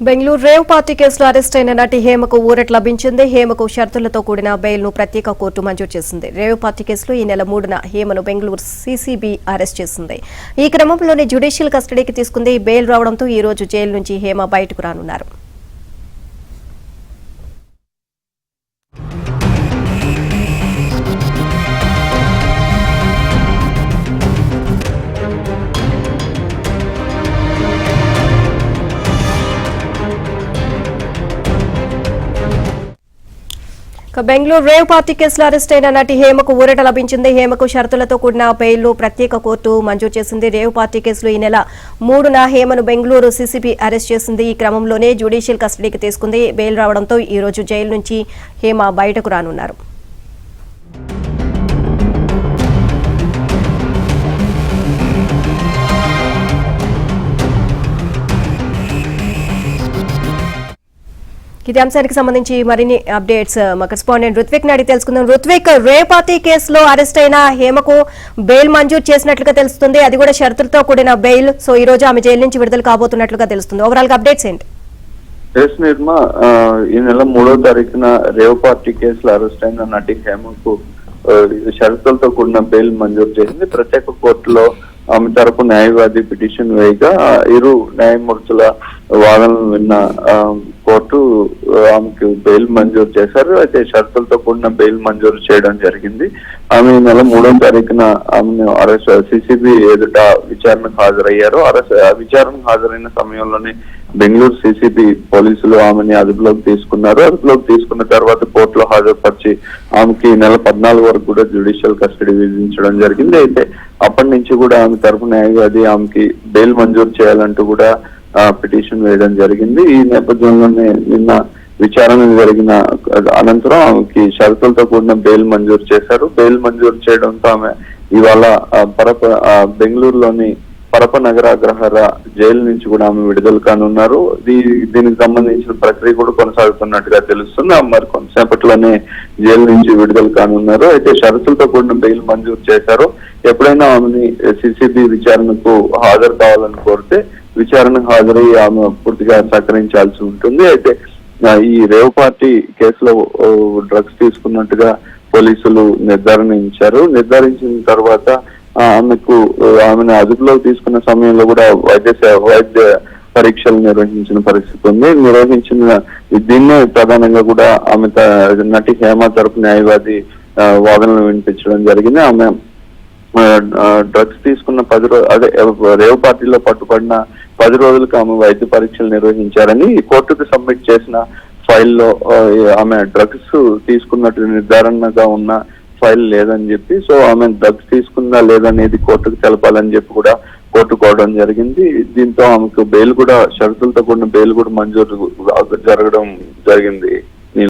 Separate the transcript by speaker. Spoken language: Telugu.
Speaker 1: బెంగళూరు రేవ్ పార్టీ కేసులో అరెస్ట్ అయిన నటి హేమకు ఊరట లభించింది. హేమకు షరతులతో కూడిన బెయిల్ ను ప్రత్యేక కోర్టు మంజూరు చేసింది. రేవ్ పార్టీ కేసులో ఈ నెల 3న హేమను బెంగళూరు సీసీబీ అరెస్ట్ చేసింది. ఈ క్రమంలోనే జ్యుడిషియల్ కస్టడీకి తీసుకుంది. బెయిల్ రావడంతో ఈ రోజు జైలు నుంచి హేమ బయటకు రానున్నారు. బెంగళూరు రేవ్ పార్టీ కేసులో అరెస్ట్ అయిన నటి హేమకు ఊరట లభించింది. హేమకు షరతులతో కూడిన బెయిల్ ను ప్రత్యేక కోర్టు మంజూరు చేసింది. రేవ్ పార్టీ కేసులో ఈ నెల 3న హేమను బెంగళూరు సీసీబీ అరెస్ట్ చేసింది. ఈ క్రమంలోనే జ్యుడిషియల్ కస్టడీకి తీసుకుంది. బెయిల్ రావడంతో ఈ రోజు జైలు నుంచి హేమ బయటకు రానున్నారు. ఇదే అంశానికి సంబంధించి మరిన్ని అప్డేట్స్ మా కరెస్పాండెంట్ రుత్విక్ నాడి తెలుసుకుందాం. రుత్విక్, రేవ్ పార్టీ కేసులో అరెస్ట్ అయిన హేమకు బెయిల్ మంజూరు చేసినట్లుగా తెలుస్తుంది. అది కూడా షరతులతో కూడిన బెయిల్. సో ఈ రోజు ఆమె జైలు నుంచి విడుదల కాబోతున్నట్లుగా తెలుస్తుంది. ఓవరాల్ గా అప్డేట్స్ ఏంటి?
Speaker 2: నిర్మా, ఈ నెల 3వ తారీఖున రేవ్ పార్టీ కేసులో అరెస్ట్ అయిన నటి హేమకు షరతులతో కూడిన బెయిల్ మంజూరు చేసింది. ప్రత్యేక కోర్టులో ఆమె తరపు న్యాయవాది పిటిషన్ వేయగా ఇరు న్యాయమూర్తుల వాదనలు విన్న కోర్టు ఆమెకు బెయిల్ మంజూరు చేశారు. అయితే షరతులతో కూడిన బెయిల్ మంజూరు చేయడం జరిగింది. ఆమె ఈ నెల 3వ తారీఖున ఆమెను అరెస్ట్ సీసీబీ ఎదుట విచారణకు హాజరయ్యారు. విచారణకు హాజరైన సమయంలోనే బెంగళూరు సీసీబీ పోలీసులు ఆమెని అదుపులోకి తీసుకున్నారు. అదుపులోకి తీసుకున్న తర్వాత కోర్టులో హాజరుపరిచి ఆమెకి నెల 14 వరకు కూడా జ్యుడిషియల్ కస్టడీ విధించడం జరిగింది. అయితే అప్పటి నుంచి కూడా ఆమె తరపు న్యాయవాది ఆమెకి బెయిల్ మంజూరు చేయాలంటూ కూడా పిటిషన్ వేయడం జరిగింది. ఈ నేపథ్యంలోనే నిన్న విచారణ జరిగిన అనంతరం ఆమెకి షరతులతో కూడిన బెయిల్ మంజూరు చేశారు. బెయిల్ మంజూరు చేయడంతో ఆమె ఇవాళ బెంగళూరులోని పరప నగరాగ్రహార జైలు నుంచి కూడా ఆమె విడుదల కానున్నారు. దీనికి సంబంధించిన ప్రక్రియ కూడా కొనసాగుతున్నట్టుగా తెలుస్తుంది. మరి కొంతసేపట్లోనే జైలు నుంచి విడుదల కానున్నారు. అయితే షరతులతో కూడిన బెయిల్ మంజూరు చేశారు. ఎప్పుడైనా ఆమెని సిసిబి విచారణకు హాజరు కావాలని కోరితే విచారణకు హాజరై ఆమె పూర్తిగా సహకరించాల్సి ఉంటుంది. అయితే ఈ రేవ్ పార్టీ కేసులో డ్రగ్స్ తీసుకున్నట్టుగా పోలీసులు నిర్ధారించిన తర్వాత ఆమెను అదుపులోకి తీసుకున్న సమయంలో కూడా వైద్య పరీక్షలు నిర్వహించిన పరిస్థితి ఉంది. దీన్నే ప్రధానంగా కూడా ఆమె నటి హేమ తరపు న్యాయవాది వాదనలు వినిపించడం జరిగింది. ఆమె డ్రగ్స్ తీసుకున్న 10 రోజులు అదే రేవ్ పార్టీలో పట్టుబడిన 10 రోజులకు ఆమె వైద్య పరీక్షలు నిర్వహించారని కోర్టుకు సబ్మిట్ చేసిన ఫైల్లో ఆమె డ్రగ్స్ తీసుకున్నట్టు నిర్ధారణగా ఉన్న ఫైల్ లేదని చెప్పి, సో ఆమె డ్రగ్స్ తీసుకుందా లేదనేది కోర్టుకు తెలపాలని చెప్పి కూడా కోర్టు కోవడం జరిగింది. దీంతో ఆమెకు బెయిల్ కూడా షరతులతో కూడిన బెయిల్ కూడా మంజూరు జరగడం జరిగింది.